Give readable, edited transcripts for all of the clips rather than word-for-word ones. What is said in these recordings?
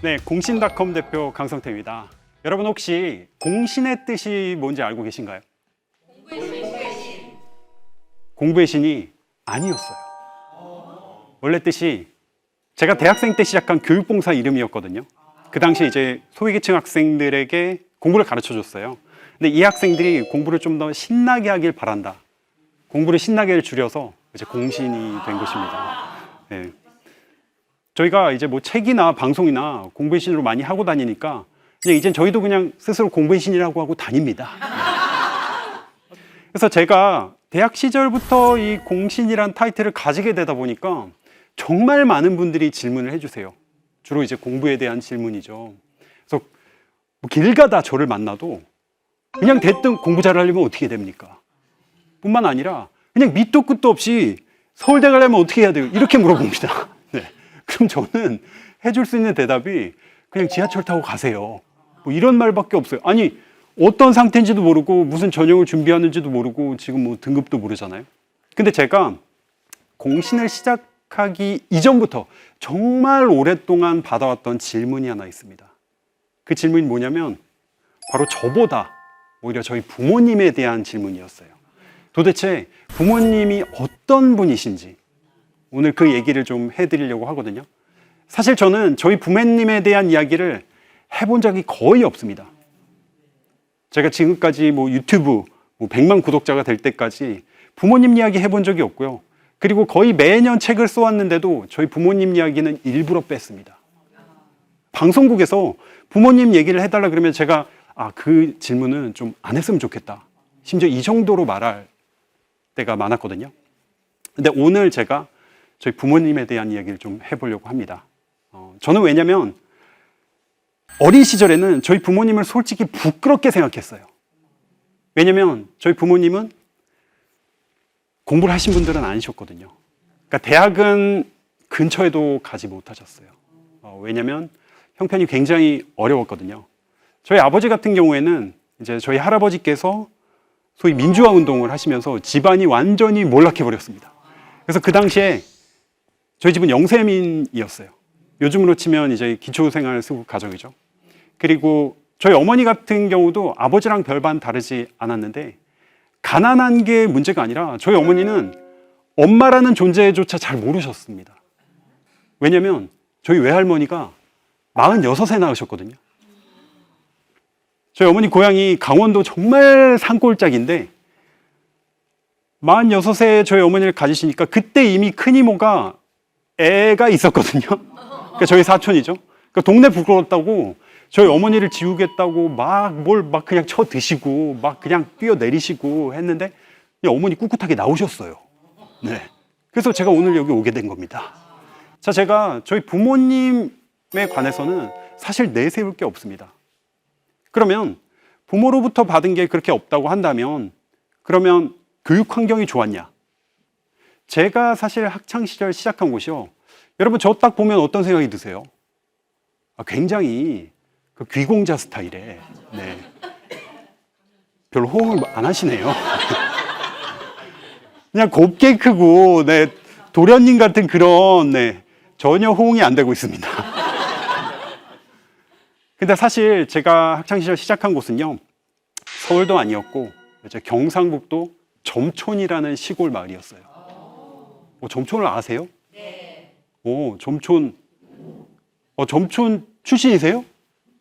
네, 공신닷컴 대표 강성태입니다. 여러분 혹시 공신의 뜻이 뭔지 알고 계신가요? 공부의 신이 아니었어요. 원래 뜻이 제가 대학생 때 시작한 교육봉사 이름이었거든요. 그 당시 이제 소외계층 학생들에게 공부를 가르쳐 줬어요. 근데 이 학생들이 공부를 좀 더 신나게 하길 바란다. 공부를 신나게를 줄여서 이제 공신이 된 것입니다. 네. 저희가 이제 뭐 책이나 방송이나 공부의 신으로 많이 하고 다니니까 그냥 이젠 저희도 그냥 스스로 공부의 신이라고 하고 다닙니다. 그래서 제가 대학 시절부터 이 공신이란 타이틀을 가지게 되다 보니까 정말 많은 분들이 질문을 해주세요. 주로 이제 공부에 대한 질문이죠. 그래서 뭐 길 가다 저를 만나도 그냥 대뜸 공부 잘하려면 어떻게 됩니까? 뿐만 아니라 그냥 밑도 끝도 없이 서울대 가려면 어떻게 해야 돼요? 이렇게 물어봅니다. 네. 그럼 저는 해줄 수 있는 대답이 그냥 지하철 타고 가세요. 뭐 이런 말밖에 없어요. 아니 어떤 상태인지도 모르고 무슨 전형을 준비하는지도 모르고 지금 뭐 등급도 모르잖아요. 근데 제가 공신을 시작하기 이전부터 정말 오랫동안 받아왔던 질문이 하나 있습니다. 그 질문이 뭐냐면 바로 저보다 오히려 저희 부모님에 대한 질문이었어요. 도대체 부모님이 어떤 분이신지 오늘 그 얘기를 좀 해드리려고 하거든요. 사실 저는 저희 부모님에 대한 이야기를 해본 적이 거의 없습니다. 제가 지금까지 뭐 유튜브 100만 구독자가 될 때까지 부모님 이야기 해본 적이 없고요. 그리고 거의 매년 책을 써왔는데도 저희 부모님 이야기는 일부러 뺐습니다. 방송국에서 부모님 얘기를 해달라 그러면 제가 그 질문은 좀 안 했으면 좋겠다. 심지어 이 정도로 말할 때가 많았거든요. 근데 오늘 제가 저희 부모님에 대한 이야기를 좀 해보려고 합니다. 저는 왜냐면 어린 시절에는 저희 부모님을 솔직히 부끄럽게 생각했어요. 왜냐면 저희 부모님은 공부를 하신 분들은 아니셨거든요. 그러니까 대학은 근처에도 가지 못하셨어요. 왜냐면 형편이 굉장히 어려웠거든요. 저희 아버지 같은 경우에는 이제 저희 할아버지께서 소위 민주화 운동을 하시면서 집안이 완전히 몰락해버렸습니다. 그래서 그 당시에 저희 집은 영세민이었어요. 요즘으로 치면 이제 기초생활수급 가정이죠. 그리고 저희 어머니 같은 경우도 아버지랑 별반 다르지 않았는데 가난한 게 문제가 아니라 저희 어머니는 엄마라는 존재조차 잘 모르셨습니다. 왜냐면 저희 외할머니가 46세 낳으셨거든요. 저희 어머니 고향이 강원도 정말 산골짜기인데 46세 저희 어머니를 가지시니까 그때 이미 큰 이모가 애가 있었거든요. 그러니까 저희 사촌이죠. 그러니까 동네 부끄럽다고 저희 어머니를 지우겠다고 막 그냥 쳐 드시고 막 그냥 뛰어내리시고 했는데 그냥 어머니 꿋꿋하게 나오셨어요. 네. 그래서 제가 오늘 여기 오게 된 겁니다. 자, 제가 저희 부모님에 관해서는 사실 내세울 게 없습니다. 그러면 부모로부터 받은 게 그렇게 없다고 한다면 그러면 교육 환경이 좋았냐? 제가 사실 학창시절 시작한 곳이요. 여러분 저 딱 보면 어떤 생각이 드세요? 굉장히 그 귀공자 스타일에 네. 별로 호응을 안 하시네요. 그냥 곱게 크고 네, 도련님 같은 그런 네, 전혀 호응이 안 되고 있습니다. 근데 사실 제가 학창시절 시작한 곳은요. 서울도 아니었고 이제 경상북도 점촌이라는 시골 마을이었어요. 점촌을 아세요? 네. 점촌. 점촌 출신이세요?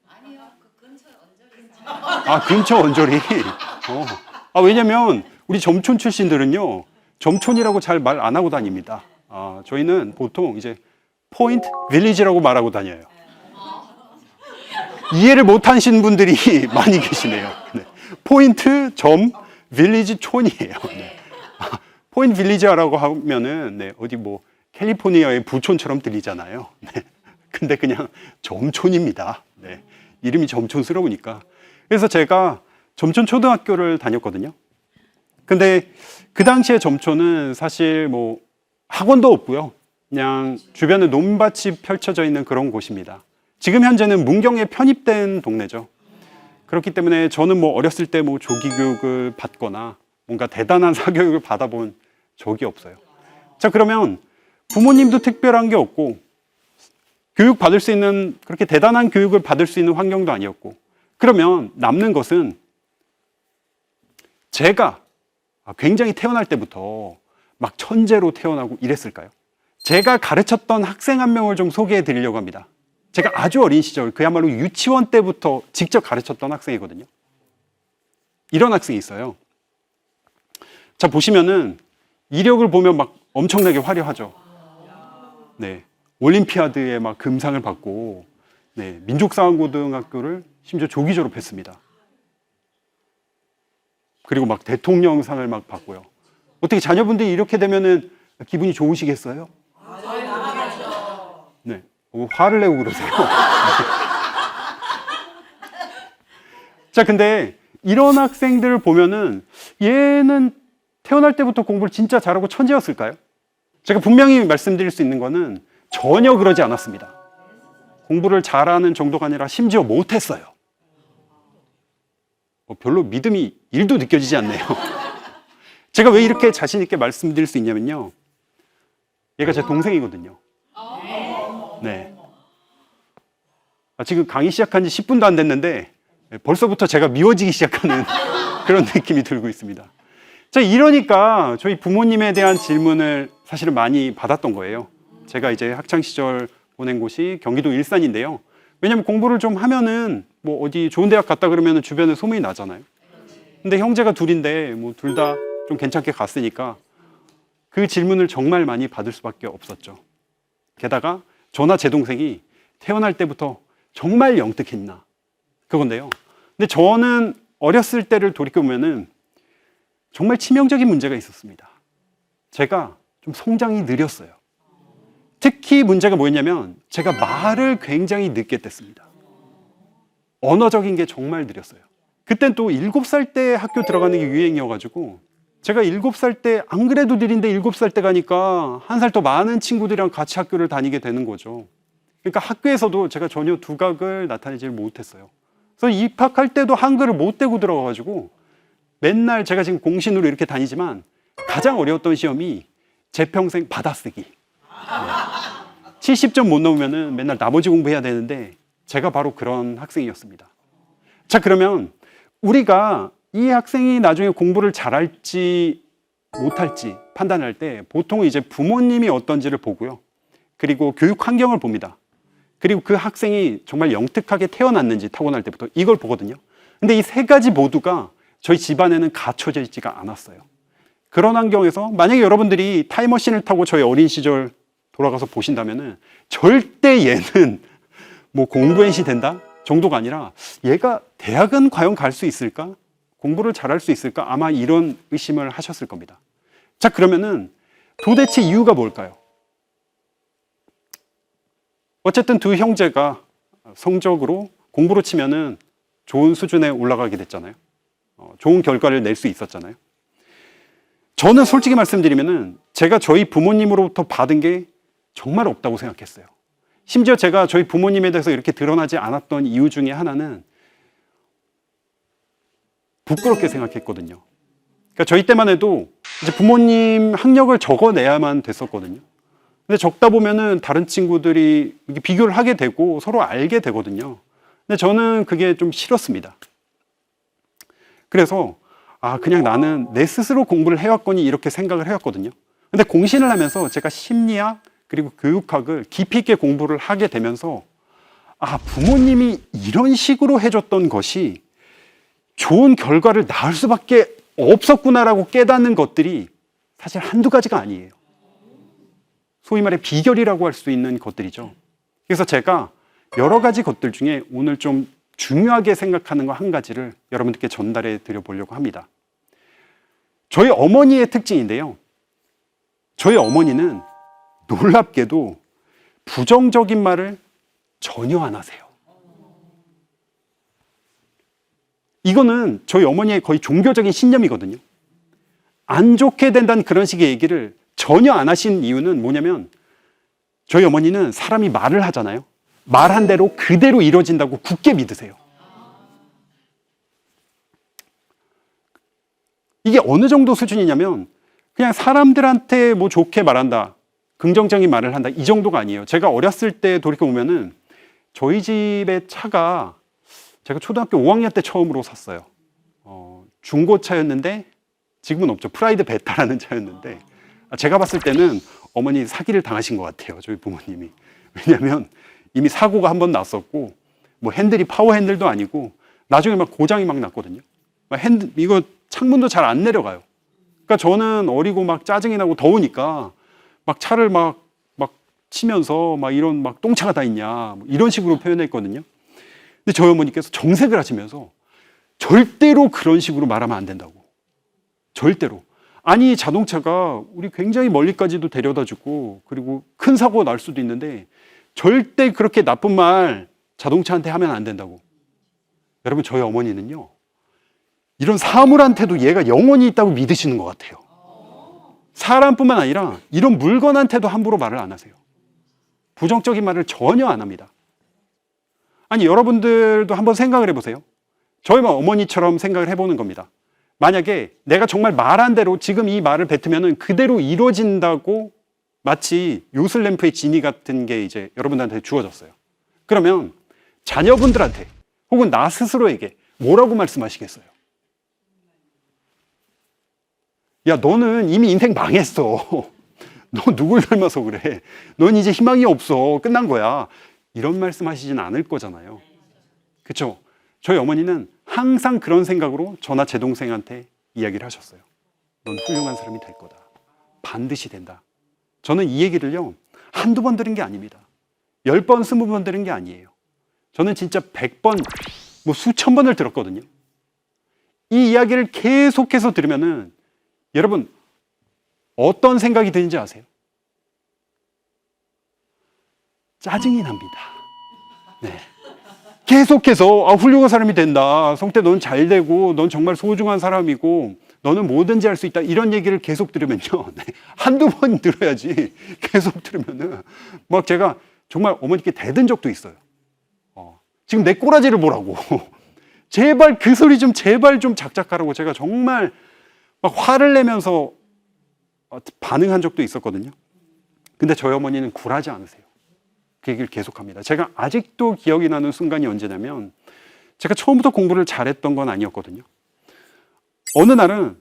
아니요, 그 근처 언저리. 근처 언저리. 왜냐면 우리 점촌 출신들은요, 점촌이라고 잘 말 안 하고 다닙니다. 저희는 보통 이제 포인트 빌리지라고 말하고 다녀요. 이해를 못 하신 분들이 많이 계시네요. 네. 포인트 점 빌리지 촌이에요. 네. 포인트 빌리지라고 하면은 네, 어디 뭐 캘리포니아의 부촌처럼 들리잖아요. 네. 근데 그냥 점촌입니다. 네. 이름이 점촌스러우니까. 그래서 제가 점촌 초등학교를 다녔거든요. 근데 그 당시에 점촌은 사실 뭐 학원도 없고요. 그냥 주변에 논밭이 펼쳐져 있는 그런 곳입니다. 지금 현재는 문경에 편입된 동네죠. 그렇기 때문에 저는 뭐 어렸을 때 뭐 조기 교육을 받거나 뭔가 대단한 사교육을 받아본 적이 없어요. 자, 그러면 부모님도 특별한 게 없고 교육 받을 수 있는, 그렇게 대단한 교육을 받을 수 있는 환경도 아니었고, 그러면 남는 것은 제가 굉장히 태어날 때부터 막 천재로 태어나고 이랬을까요? 제가 가르쳤던 학생 한 명을 좀 소개해 드리려고 합니다. 제가 아주 어린 시절, 그야말로 유치원 때부터 직접 가르쳤던 학생이거든요. 이런 학생이 있어요. 자, 보시면은 이력을 보면 막 엄청나게 화려하죠. 네. 올림피아드에 막 금상을 받고, 네. 민족사관고등학교를 심지어 조기 졸업했습니다. 그리고 막 대통령상을 막 받고요. 어떻게 자녀분들이 이렇게 되면은 기분이 좋으시겠어요? 네. 화를 내고 그러세요. 자, 근데 이런 학생들을 보면은 얘는 태어날 때부터 공부를 진짜 잘하고 천재였을까요? 제가 분명히 말씀드릴 수 있는 거는 전혀 그러지 않았습니다. 공부를 잘하는 정도가 아니라 심지어 못했어요. 별로 믿음이 1도 느껴지지 않네요. 제가 왜 이렇게 자신 있게 말씀드릴 수 있냐면요. 얘가 제 동생이거든요. 네. 지금 강의 시작한 지 10분도 안 됐는데 벌써부터 제가 미워지기 시작하는 그런 느낌이 들고 있습니다. 자, 이러니까 저희 부모님에 대한 질문을 사실은 많이 받았던 거예요. 제가 이제 학창시절 보낸 곳이 경기도 일산인데요. 왜냐면 공부를 좀 하면은 뭐 어디 좋은 대학 갔다 그러면 주변에 소문이 나잖아요. 근데 형제가 둘인데 뭐 둘 다 좀 괜찮게 갔으니까 그 질문을 정말 많이 받을 수밖에 없었죠. 게다가 저나 제 동생이 태어날 때부터 정말 영특했나 그건데요. 근데 저는 어렸을 때를 돌이켜보면은 정말 치명적인 문제가 있었습니다. 제가 좀 성장이 느렸어요. 특히 문제가 뭐였냐면 제가 말을 굉장히 늦게 뗐습니다. 언어적인 게 정말 느렸어요. 그땐 또 7살 때 학교 들어가는 게 유행이어가지고 제가 7살 때 안 그래도 느린데 7살 때 가니까 한 살 더 많은 친구들이랑 같이 학교를 다니게 되는 거죠. 그러니까 학교에서도 제가 전혀 두각을 나타내지 못했어요. 그래서 입학할 때도 한글을 못 떼고 들어가가지고 맨날 제가 지금 공신으로 이렇게 다니지만 가장 어려웠던 시험이 제 평생 받아쓰기. 네. 70점 못 넘으면 맨날 나머지 공부해야 되는데 제가 바로 그런 학생이었습니다. 자, 그러면 우리가 이 학생이 나중에 공부를 잘할지 못할지 판단할 때 보통 이제 부모님이 어떤지를 보고요. 그리고 교육 환경을 봅니다. 그리고 그 학생이 정말 영특하게 태어났는지 타고날 때부터 이걸 보거든요. 근데 이 세 가지 모두가 저희 집안에는 갖춰져 있지가 않았어요. 그런 환경에서 만약에 여러분들이 타임머신을 타고 저희 어린 시절 돌아가서 보신다면은 절대 얘는 뭐 공부엔시 된다 정도가 아니라 얘가 대학은 과연 갈 수 있을까? 공부를 잘할 수 있을까? 아마 이런 의심을 하셨을 겁니다. 자, 그러면은 도대체 이유가 뭘까요? 어쨌든 두 형제가 성적으로 공부로 치면은 좋은 수준에 올라가게 됐잖아요. 좋은 결과를 낼 수 있었잖아요. 저는 솔직히 말씀드리면은 제가 저희 부모님으로부터 받은 게 정말 없다고 생각했어요. 심지어 제가 저희 부모님에 대해서 이렇게 드러나지 않았던 이유 중에 하나는 부끄럽게 생각했거든요. 그러니까 저희 때만 해도 이제 부모님 학력을 적어내야만 됐었거든요. 근데 적다 보면은 다른 친구들이 이렇게 비교를 하게 되고 서로 알게 되거든요. 근데 저는 그게 좀 싫었습니다. 그래서 그냥 나는 내 스스로 공부를 해왔거니 이렇게 생각을 해왔거든요. 근데 공신을 하면서 제가 심리학 그리고 교육학을 깊이 있게 공부를 하게 되면서 부모님이 이런 식으로 해줬던 것이 좋은 결과를 낳을 수밖에 없었구나라고 깨닫는 것들이 사실 한두 가지가 아니에요. 소위 말해 비결이라고 할 수 있는 것들이죠. 그래서 제가 여러 가지 것들 중에 오늘 좀 중요하게 생각하는 거 한 가지를 여러분들께 전달해 드려 보려고 합니다. 저희 어머니의 특징인데요. 저희 어머니는 놀랍게도 부정적인 말을 전혀 안 하세요. 이거는 저희 어머니의 거의 종교적인 신념이거든요. 안 좋게 된다는 그런 식의 얘기를 전혀 안 하신 이유는 뭐냐면 저희 어머니는 사람이 말을 하잖아요. 말한 대로 그대로 이루어진다고 굳게 믿으세요. 이게 어느 정도 수준이냐면 그냥 사람들한테 뭐 좋게 말한다. 긍정적인 말을 한다. 이 정도가 아니에요. 제가 어렸을 때 돌이켜보면은 저희 집의 차가 제가 초등학교 5학년 때 처음으로 샀어요. 중고차였는데 지금은 없죠. 프라이드 베타라는 차였는데 제가 봤을 때는 어머니 사기를 당하신 것 같아요. 저희 부모님이. 왜냐하면 이미 사고가 한 번 났었고 뭐 핸들이 파워 핸들도 아니고 나중에 막 고장이 막 났거든요. 이거 창문도 잘 안 내려가요. 그러니까 저는 어리고 막 짜증이 나고 더우니까 막 차를 막 치면서 막 이런 막 똥차가 다 있냐 뭐 이런 식으로 표현했거든요. 근데 저희 어머니께서 정색을 하시면서 절대로 그런 식으로 말하면 안 된다고. 절대로. 아니 자동차가 우리 굉장히 멀리까지도 데려다 주고 그리고 큰 사고가 날 수도 있는데 절대 그렇게 나쁜 말 자동차한테 하면 안 된다고. 여러분 저희 어머니는요 이런 사물한테도 얘가 영혼이 있다고 믿으시는 것 같아요. 사람뿐만 아니라 이런 물건한테도 함부로 말을 안 하세요. 부정적인 말을 전혀 안 합니다. 아니 여러분들도 한번 생각을 해보세요. 저희 어머니처럼 생각을 해보는 겁니다. 만약에 내가 정말 말한 대로 지금 이 말을 뱉으면 그대로 이루어진다고 마치 요술램프의 지니 같은 게 이제 여러분들한테 주어졌어요. 그러면 자녀분들한테 혹은 나 스스로에게 뭐라고 말씀하시겠어요? 야, 너는 이미 인생 망했어. 너 누굴 닮아서 그래? 넌 이제 희망이 없어. 끝난 거야. 이런 말씀 하시진 않을 거잖아요. 그렇죠? 저희 어머니는 항상 그런 생각으로 저나 제 동생한테 이야기를 하셨어요. 넌 훌륭한 사람이 될 거다. 반드시 된다. 저는 이 얘기를요, 한두 번 들은 게 아닙니다. 10번, 20번 들은 게 아니에요. 저는 진짜 100번, 뭐 수천 번을 들었거든요. 이 이야기를 계속해서 들으면은 여러분 어떤 생각이 드는지 아세요? 짜증이 납니다. 네. 계속해서 훌륭한 사람이 된다. 성태 넌 잘 되고 넌 정말 소중한 사람이고 너는 뭐든지 할 수 있다. 이런 얘기를 계속 들으면요. 네. 한두 번 들어야지 계속 들으면은 막 제가 정말 어머니께 대든 적도 있어요. 지금 내 꼬라지를 보라고. 제발 그 소리 좀 제발 좀 작작하라고 제가 정말 막 화를 내면서 반응한 적도 있었거든요. 근데 저희 어머니는 굴하지 않으세요. 그 얘기를 계속합니다. 제가 아직도 기억이 나는 순간이 언제냐면 제가 처음부터 공부를 잘했던 건 아니었거든요. 어느 날은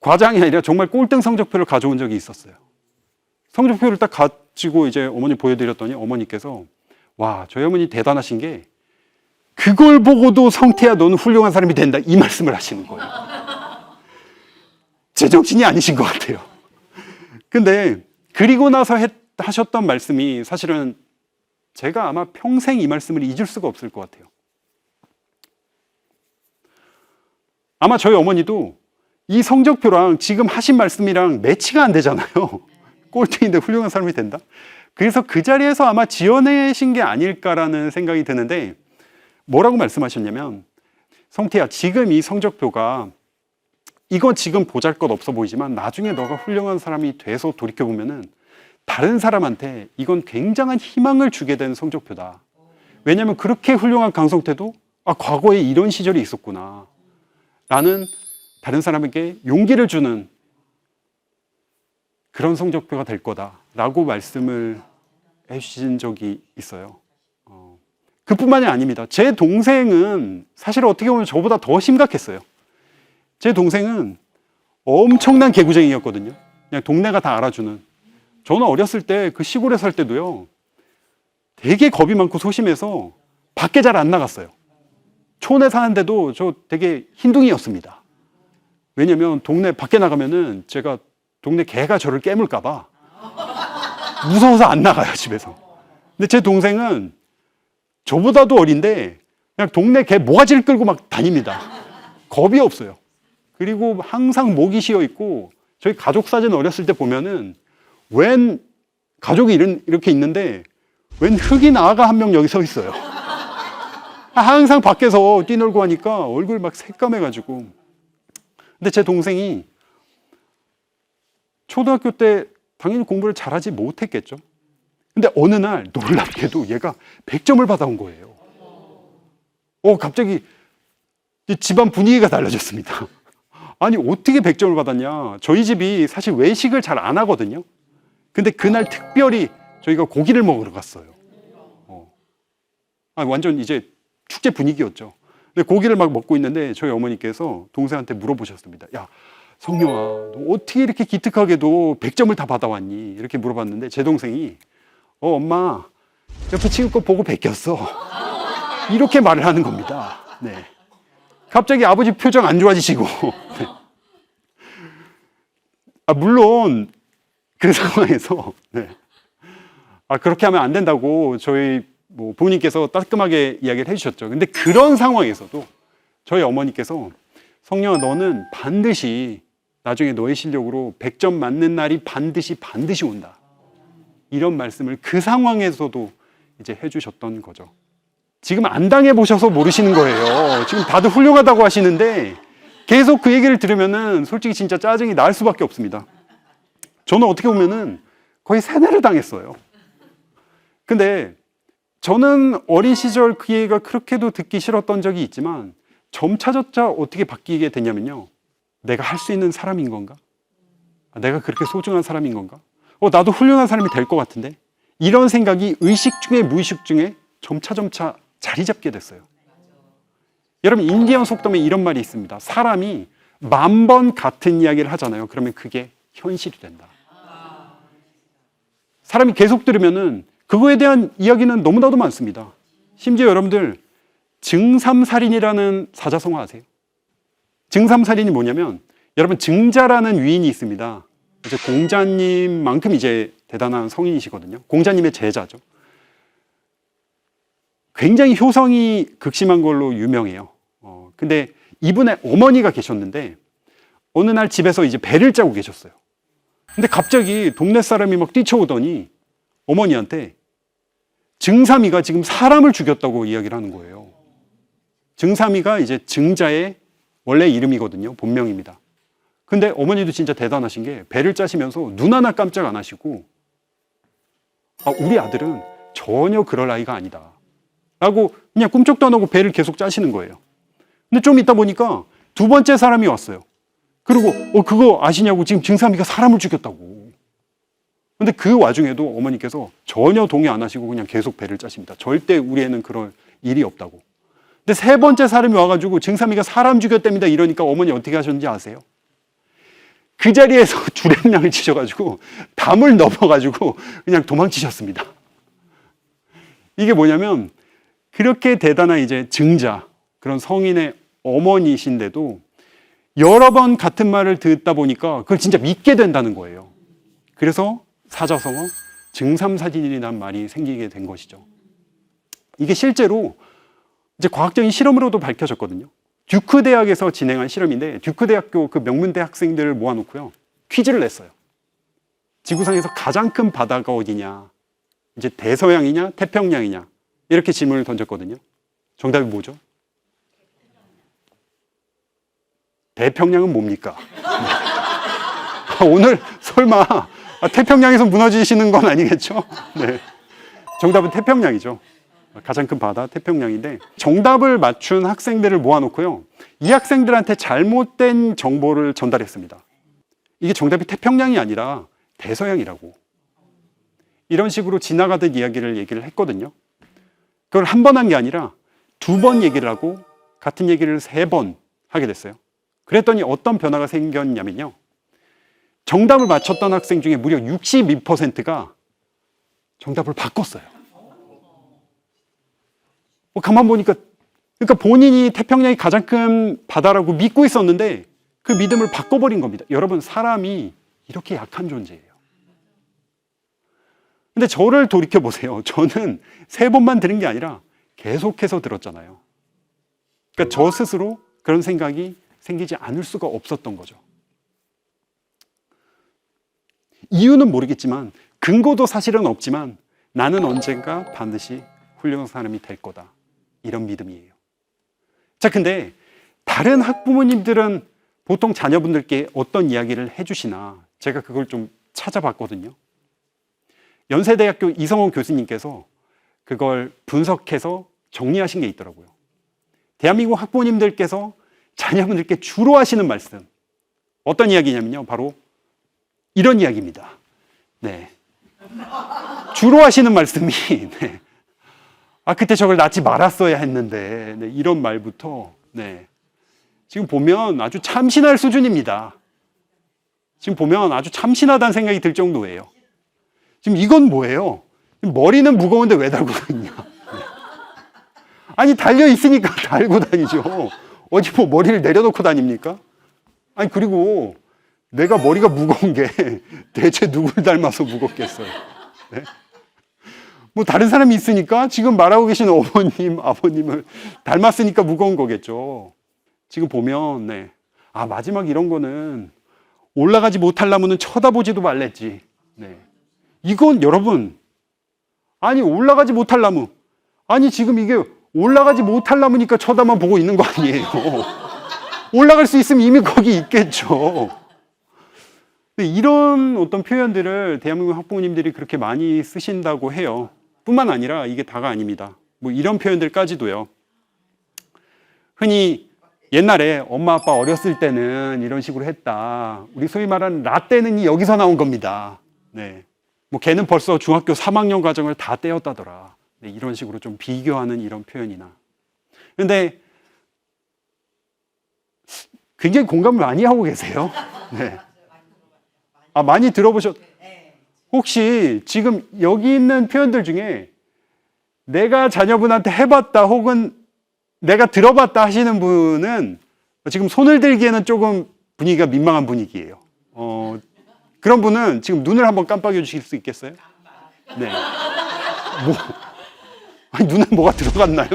과장이 아니라 정말 꼴등 성적표를 가져온 적이 있었어요. 성적표를 딱 가지고 이제 어머니 보여드렸더니 어머니께서 와, 저희 어머니 대단하신 게 그걸 보고도 성태야 너는 훌륭한 사람이 된다 이 말씀을 하시는 거예요. 제정신이 아니신 것 같아요. 근데 그리고 나서 하셨던 말씀이 사실은 제가 아마 평생 이 말씀을 잊을 수가 없을 것 같아요. 아마 저희 어머니도 이 성적표랑 지금 하신 말씀이랑 매치가 안 되잖아요. 꼴등인데 훌륭한 사람이 된다? 그래서 그 자리에서 아마 지어내신 게 아닐까라는 생각이 드는데 뭐라고 말씀하셨냐면 성태야 지금 이 성적표가 이건 지금 보잘것없어 보이지만 나중에 너가 훌륭한 사람이 돼서 돌이켜보면은 다른 사람한테 이건 굉장한 희망을 주게 된 성적표다. 왜냐하면 그렇게 훌륭한 강성태도 과거에 이런 시절이 있었구나 라는 다른 사람에게 용기를 주는 그런 성적표가 될 거다라고 말씀을 해주신 적이 있어요. 그뿐만이 아닙니다. 제 동생은 사실 어떻게 보면 저보다 더 심각했어요. 제 동생은 엄청난 개구쟁이였거든요. 그냥 동네가 다 알아주는. 저는 어렸을 때 그 시골에 살 때도요 되게 겁이 많고 소심해서 밖에 잘 안 나갔어요. 촌에 사는데도 저 되게 흰둥이였습니다. 왜냐면 동네 밖에 나가면은 제가 동네 개가 저를 깨물까 봐 무서워서 안 나가요, 집에서. 근데 제 동생은 저보다도 어린데 그냥 동네 개 모가지를 끌고 막 다닙니다. 겁이 없어요. 그리고 항상 목이 쉬어 있고 저희 가족 사진 어렸을 때 보면은 웬 가족이 이렇게 있는데 웬 흑인 아가 한 명 여기 서 있어요. 항상 밖에서 뛰놀고 하니까 얼굴 막 새까매가지고. 근데 제 동생이 초등학교 때 당연히 공부를 잘하지 못했겠죠. 근데 어느 날 놀랍게도 얘가 100점을 받아온 거예요. 갑자기 집안 분위기가 달라졌습니다. 아니 어떻게 100점을 받았냐. 저희 집이 사실 외식을 잘 안 하거든요. 근데 그날 특별히 저희가 고기를 먹으러 갔어요. 완전 이제 축제 분위기였죠. 근데 고기를 막 먹고 있는데 저희 어머니께서 동생한테 물어보셨습니다. 야, 성룡아, 너 어떻게 이렇게 기특하게도 100점을 다 받아왔니? 이렇게 물어봤는데 제 동생이 엄마, 옆에 친구 거 보고 베꼈어. 이렇게 말을 하는 겁니다. 네. 갑자기 아버지 표정 안 좋아지시고. 네. 물론 그 상황에서 네. 그렇게 하면 안 된다고 저희 부모님께서 따끔하게 이야기를 해주셨죠. 근데 그런 상황에서도 저희 어머니께서 성령아, 너는 반드시 나중에 너의 실력으로 100점 맞는 날이 반드시 온다. 이런 말씀을 그 상황에서도 이제 해주셨던 거죠. 지금 안 당해보셔서 모르시는 거예요. 지금 다들 훌륭하다고 하시는데 계속 그 얘기를 들으면은 솔직히 진짜 짜증이 날 수밖에 없습니다. 저는 어떻게 보면은 거의 세뇌를 당했어요. 근데 저는 어린 시절 그 얘기가 그렇게도 듣기 싫었던 적이 있지만 점차적차 어떻게 바뀌게 됐냐면요. 내가 할 수 있는 사람인 건가? 내가 그렇게 소중한 사람인 건가? 나도 훌륭한 사람이 될 것 같은데? 이런 생각이 의식 중에 무의식 중에 점차 자리 잡게 됐어요. 여러분, 인디언 속담에 이런 말이 있습니다. 사람이 10,000번 같은 이야기를 하잖아요. 그러면 그게 현실이 된다. 사람이 계속 들으면은 그거에 대한 이야기는 너무나도 많습니다. 심지어 여러분들 증삼살인이라는 사자성어 아세요? 증삼살인이 뭐냐면 여러분 증자라는 위인이 있습니다. 이제 공자님만큼 이제 대단한 성인이시거든요. 공자님의 제자죠. 굉장히 효성이 극심한 걸로 유명해요. 근데 이분의 어머니가 계셨는데 어느 날 집에서 이제 배를 짜고 계셨어요. 근데 갑자기 동네 사람이 막 뛰쳐오더니 어머니한테 증삼이가 지금 사람을 죽였다고 이야기를 하는 거예요. 증삼이가 이제 증자의 원래 이름이거든요. 본명입니다. 근데 어머니도 진짜 대단하신 게 배를 짜시면서 눈 하나 깜짝 안 하시고 우리 아들은 전혀 그럴 아이가 아니다 라고 그냥 꿈쩍도 안 하고 배를 계속 짜시는 거예요. 근데 좀 있다 보니까 두 번째 사람이 왔어요. 그리고 그거 아시냐고, 지금 증삼이가 사람을 죽였다고. 근데 그 와중에도 어머니께서 전혀 동의 안 하시고 그냥 계속 배를 짜십니다. 절대 우리 애는 그럴 일이 없다고. 근데 세 번째 사람이 와가지고 증삼이가 사람 죽였답니다 이러니까 어머니 어떻게 하셨는지 아세요? 그 자리에서 주량량을 치셔가지고 담을 넘어가지고 그냥 도망치셨습니다. 이게 뭐냐면 그렇게 대단한 이제 증자, 그런 성인의 어머니신데도 여러 번 같은 말을 듣다 보니까 그걸 진짜 믿게 된다는 거예요. 그래서 사자성어 증삼사진이라는 말이 생기게 된 것이죠. 이게 실제로 이제 과학적인 실험으로도 밝혀졌거든요. 듀크 대학에서 진행한 실험인데 듀크 대학교 그 명문대 학생들을 모아놓고요. 퀴즈를 냈어요. 지구상에서 가장 큰 바다가 어디냐? 이제 대서양이냐, 태평양이냐? 이렇게 질문을 던졌거든요. 정답이 뭐죠? 대평양은 뭡니까? 오늘 설마 태평양에서 무너지시는 건 아니겠죠? 네. 정답은 태평양이죠. 가장 큰 바다 태평양인데 정답을 맞춘 학생들을 모아놓고요. 이 학생들한테 잘못된 정보를 전달했습니다. 이게 정답이 태평양이 아니라 대서양이라고. 이런 식으로 지나가듯 얘기를 했거든요. 그걸 한 번 한 게 아니라 2번 얘기를 하고 같은 얘기를 3번 하게 됐어요. 그랬더니 어떤 변화가 생겼냐면요. 정답을 맞췄던 학생 중에 무려 62%가 정답을 바꿨어요. 가만 보니까 그러니까 본인이 태평양이 가장 큰 바다라고 믿고 있었는데 그 믿음을 바꿔버린 겁니다. 여러분, 사람이 이렇게 약한 존재예요. 근데 저를 돌이켜보세요. 저는 3번만 들은 게 아니라 계속해서 들었잖아요. 그러니까 저 스스로 그런 생각이 생기지 않을 수가 없었던 거죠. 이유는 모르겠지만 근거도 사실은 없지만 나는 언젠가 반드시 훌륭한 사람이 될 거다. 이런 믿음이에요. 자, 근데 다른 학부모님들은 보통 자녀분들께 어떤 이야기를 해주시나 제가 그걸 좀 찾아봤거든요. 연세대학교 이성호 교수님께서 그걸 분석해서 정리하신 게 있더라고요. 대한민국 학부모님들께서 자녀분들께 주로 하시는 말씀 어떤 이야기냐면요, 바로 이런 이야기입니다. 네, 주로 하시는 말씀이 네. 아 그때 저걸 낳지 말았어야 했는데 네, 이런 말부터 네. 지금 보면 아주 참신할 수준입니다. 지금 보면 아주 참신하다는 생각이 들 정도예요. 지금 이건 뭐예요? 머리는 무거운데 왜 달고 다니냐? 네. 아니 달려 있으니까 달고 다니죠. 어디 뭐 머리를 내려놓고 다닙니까? 아니 그리고 내가 머리가 무거운 게 대체 누굴 닮아서 무겁겠어요? 네? 뭐 다른 사람이 있으니까 지금 말하고 계신 어머님, 아버님을 닮았으니까 무거운 거겠죠. 지금 보면 네. 아 마지막 이런 거는 올라가지 못할 나무는 쳐다보지도 말랬지. 네. 이건 여러분 아니 올라가지 못할 나무 아니 지금 이게 올라가지 못할 나무니까 쳐다만 보고 있는 거 아니에요. 올라갈 수 있으면 이미 거기 있겠죠. 이런 어떤 표현들을 대한민국 학부모님들이 그렇게 많이 쓰신다고 해요. 뿐만 아니라 이게 다가 아닙니다. 뭐 이런 표현들까지도요. 흔히 옛날에 엄마 아빠 어렸을 때는 이런 식으로 했다. 우리 소위 말하는 라떼는 여기서 나온 겁니다. 네. 뭐 걔는 벌써 중학교 3학년 과정을 다 떼었다더라. 네, 이런 식으로 좀 비교하는 이런 표현이나. 그런데 굉장히 공감을 많이 하고 계세요. 네. 아, 많이 들어보셨, 혹시 지금 여기 있는 표현들 중에 내가 자녀분한테 해봤다 혹은 내가 들어봤다 하시는 분은 지금 손을 들기에는 조금 분위기가 민망한 분위기예요. 그런 분은 지금 눈을 한번 깜빡여 주실 수 있겠어요? 네. 뭐, 아니, 눈에 뭐가 들어갔나요?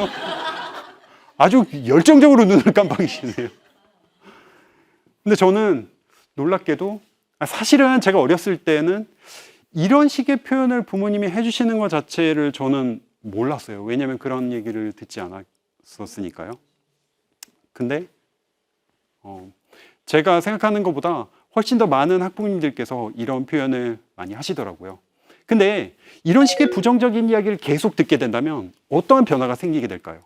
아주 열정적으로 눈을 깜빡이시네요. 근데 저는 놀랍게도 사실은 제가 어렸을 때는 이런 식의 표현을 부모님이 해주시는 것 자체를 저는 몰랐어요. 왜냐하면 그런 얘기를 듣지 않았었으니까요. 근데 제가 생각하는 것보다 훨씬 더 많은 학부모님들께서 이런 표현을 많이 하시더라고요. 근데 이런 식의 부정적인 이야기를 계속 듣게 된다면 어떠한 변화가 생기게 될까요?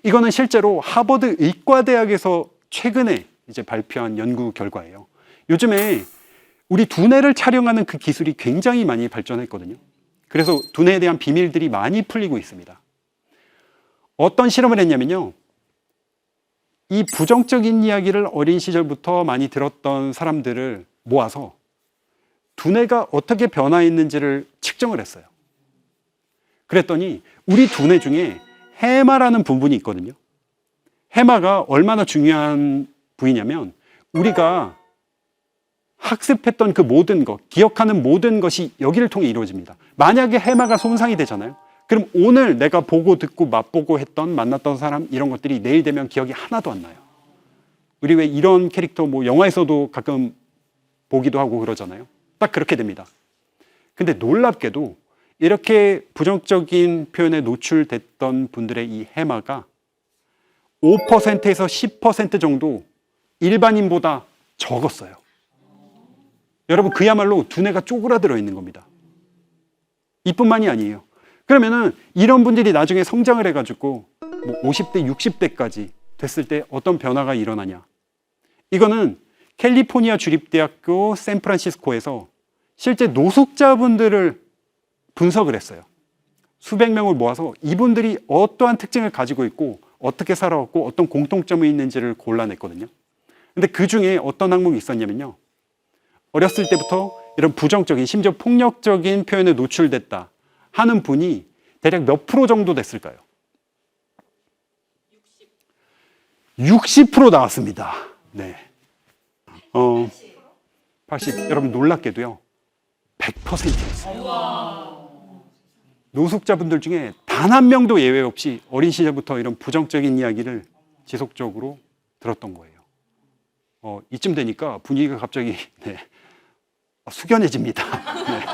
이거는 실제로 하버드 의과대학에서 최근에 이제 발표한 연구 결과예요. 요즘에 우리 두뇌를 촬영하는 그 기술이 굉장히 많이 발전했거든요. 그래서 두뇌에 대한 비밀들이 많이 풀리고 있습니다. 어떤 실험을 했냐면요. 이 부정적인 이야기를 어린 시절부터 많이 들었던 사람들을 모아서 두뇌가 어떻게 변화했는지를 측정을 했어요. 그랬더니 우리 두뇌 중에 해마라는 부분이 있거든요. 해마가 얼마나 중요한 부위냐면 우리가 학습했던 그 모든 것, 기억하는 모든 것이 여기를 통해 이루어집니다. 만약에 해마가 손상이 되잖아요. 그럼 오늘 내가 보고 듣고 맛보고 했던 만났던 사람 이런 것들이 내일 되면 기억이 하나도 안 나요. 우리 왜 이런 캐릭터 뭐 영화에서도 가끔 보기도 하고 그러잖아요. 딱 그렇게 됩니다. 근데 놀랍게도 이렇게 부정적인 표현에 노출됐던 분들의 이 해마가 5%에서 10% 정도 일반인보다 적었어요. 여러분 그야말로 두뇌가 쪼그라들어 있는 겁니다. 이뿐만이 아니에요. 그러면은 이런 분들이 나중에 성장을 해가지고 뭐 50대, 60대까지 됐을 때 어떤 변화가 일어나냐. 이거는 캘리포니아 주립대학교 샌프란시스코에서 실제 노숙자분들을 분석을 했어요. 수백 명을 모아서 이분들이 어떠한 특징을 가지고 있고 어떻게 살아왔고 어떤 공통점이 있는지를 골라냈거든요. 근데 그 중에 어떤 항목이 있었냐면요. 어렸을 때부터 이런 부정적인 심지어 폭력적인 표현에 노출됐다 하는 분이 대략 몇 프로 정도 됐을까요? 60% 나왔습니다. 네. 80. 여러분 놀랍게도요. 100%였어요. 노숙자분들 중에 단 한 명도 예외 없이 어린 시절부터 이런 부정적인 이야기를 지속적으로 들었던 거예요. 이쯤 되니까 분위기가 갑자기 네, 숙연해집니다. 네.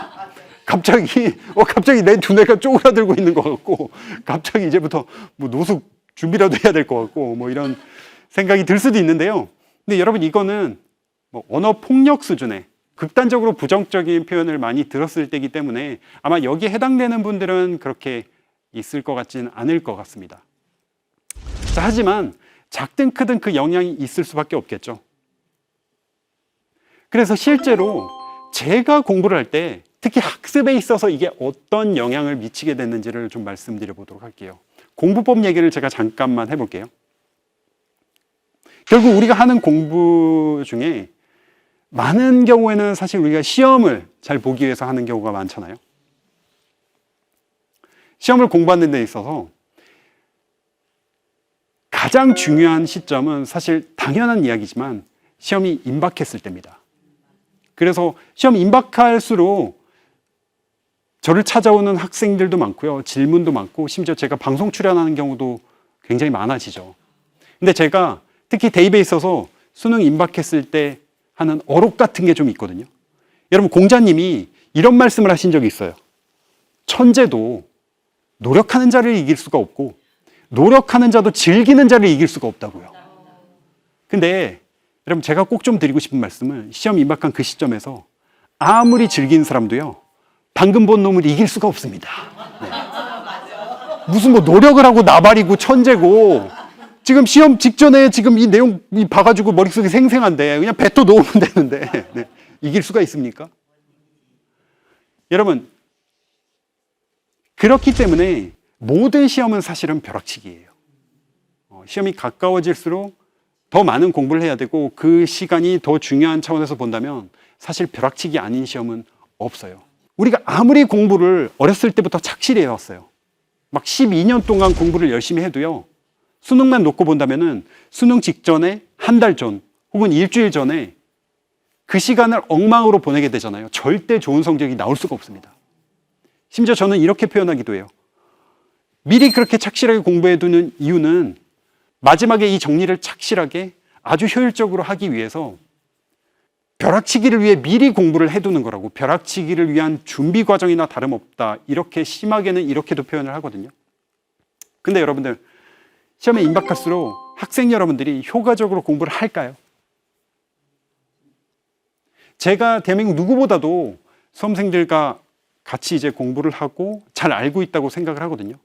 갑자기 내 두뇌가 쪼그라들고 있는 것 같고, 갑자기 이제부터 뭐 노숙 준비라도 해야 될 것 같고, 뭐 이런 생각이 들 수도 있는데요. 근데 여러분 이거는 뭐 언어 폭력 수준의 극단적으로 부정적인 표현을 많이 들었을 때이기 때문에 아마 여기에 해당되는 분들은 그렇게 있을 것 같지는 않을 것 같습니다. 자, 하지만 작든 크든 그 영향이 있을 수밖에 없겠죠. 그래서 실제로 제가 공부를 할 때 특히 학습에 있어서 이게 어떤 영향을 미치게 됐는지를 좀 말씀드려 보도록 할게요. 공부법 얘기를 제가 잠깐만 해볼게요. 결국 우리가 하는 공부 중에 많은 경우에는 사실 우리가 시험을 잘 보기 위해서 하는 경우가 많잖아요. 시험을 공부하는 데 있어서 가장 중요한 시점은 사실 당연한 이야기지만 시험이 임박했을 때입니다. 그래서 시험 임박할수록 저를 찾아오는 학생들도 많고요. 질문도 많고 심지어 제가 방송 출연하는 경우도 굉장히 많아지죠. 근데 제가 특히 대입에 있어서 수능 임박했을 때 하는 어록 같은 게 좀 있거든요. 여러분 공자님이 이런 말씀을 하신 적이 있어요. 천재도 노력하는 자를 이길 수가 없고 노력하는 자도 즐기는 자를 이길 수가 없다고요. 근데 여러분 제가 꼭 좀 드리고 싶은 말씀은 시험 임박한 그 시점에서 아무리 즐기는 사람도요. 방금 본 놈을 이길 수가 없습니다. 네. 무슨 뭐 노력을 하고 나발이고 천재고 지금 시험 직전에 지금 이 내용 봐가지고 머릿속에 생생한데 그냥 뱉어 놓으면 되는데 네. 이길 수가 있습니까? 여러분 그렇기 때문에 모든 시험은 사실은 벼락치기예요. 시험이 가까워질수록 더 많은 공부를 해야 되고 그 시간이 더 중요한 차원에서 본다면 사실 벼락치기 아닌 시험은 없어요. 우리가 아무리 공부를 어렸을 때부터 착실히 해왔어요. 막 12년 동안 공부를 열심히 해도요. 수능만 놓고 본다면은 수능 직전에 한 달 전 혹은 일주일 전에 그 시간을 엉망으로 보내게 되잖아요. 절대 좋은 성적이 나올 수가 없습니다. 심지어 저는 이렇게 표현하기도 해요. 미리 그렇게 착실하게 공부해 두는 이유는 마지막에 이 정리를 착실하게 아주 효율적으로 하기 위해서 벼락치기를 위해 미리 공부를 해두는 거라고. 벼락치기를 위한 준비 과정이나 다름없다. 이렇게 심하게는 이렇게도 표현을 하거든요. 근데 여러분들 시험에 임박할수록 학생 여러분들이 효과적으로 공부를 할까요? 제가 대한민국 누구보다도 수험생들과 같이 이제 공부를 하고 잘 알고 있다고 생각을 하거든요.